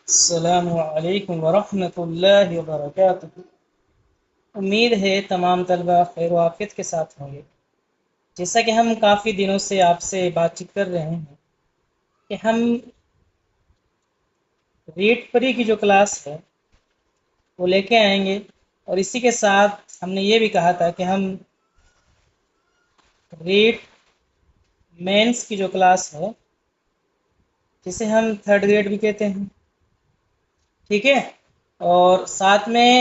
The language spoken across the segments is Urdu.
السلام علیکم ورحمۃ اللہ وبرکاتہ۔ امید ہے تمام طلبہ خیر و عافیت کے ساتھ ہوں گے۔ جیسا کہ ہم کافی دنوں سے آپ سے بات چیت کر رہے ہیں کہ ہم ریٹ پری کی جو کلاس ہے وہ لے کے آئیں گے، اور اسی کے ساتھ ہم نے یہ بھی کہا تھا کہ ہم ریٹ مینس کی جو کلاس ہے جسے ہم تھرڈ گریڈ بھی کہتے ہیں، ٹھیک ہے، اور ساتھ میں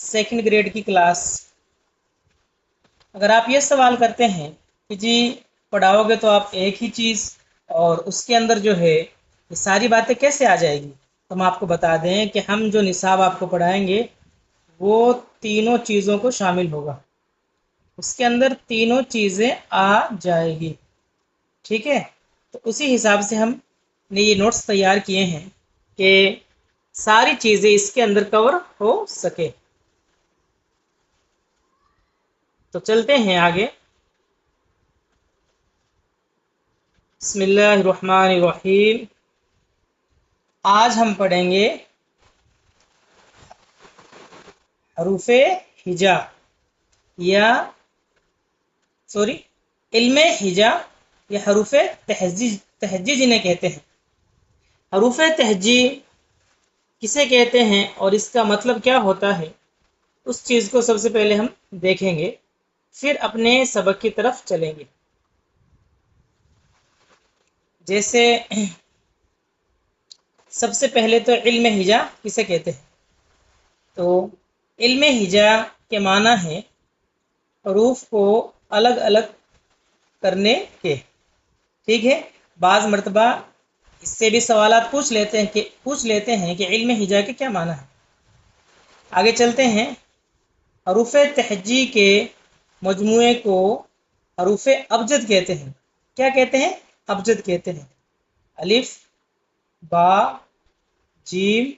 سیکنڈ گریڈ کی کلاس۔ اگر آپ یہ سوال کرتے ہیں کہ جی پڑھاؤ گے تو آپ ایک ہی چیز اور اس کے اندر جو ہے یہ ساری باتیں کیسے آ جائے گی، تو ہم آپ کو بتا دیں کہ ہم جو نصاب آپ کو پڑھائیں گے وہ تینوں چیزوں کو شامل ہوگا، اس کے اندر تینوں چیزیں آ جائے گی، ٹھیک ہے۔ تو اسی حساب سے ہم نے یہ نوٹس تیار کیے ہیں کہ ساری چیزیں اس کے اندر کور ہو سکے۔ تو چلتے ہیں آگے۔ بسم اللہ الرحمن الرحیم۔ آج ہم پڑھیں گے حروف ہجا یا علم ہجا یا حروف تہجی جنہیں کہتے ہیں۔ حروف تہجی کسے کہتے ہیں اور اس کا مطلب کیا ہوتا ہے، اس چیز کو سب سے پہلے ہم دیکھیں گے، پھر اپنے سبق کی طرف چلیں گے۔ جیسے سب سے پہلے تو علم ہجا کسے کہتے ہیں، تو علم ہجا کے معنی ہے حروف کو الگ الگ کرنے کے، ٹھیک ہے۔ بعض مرتبہ اس سے بھی سوالات پوچھ لیتے ہیں کہ علم ہجا کے کیا معنی ہے۔ آگے چلتے ہیں۔ حروف تہجی کے مجموعے کو حروف ابجد کہتے ہیں۔ کیا کہتے ہیں؟ ابجد کہتے ہیں۔ الف، با، جیم،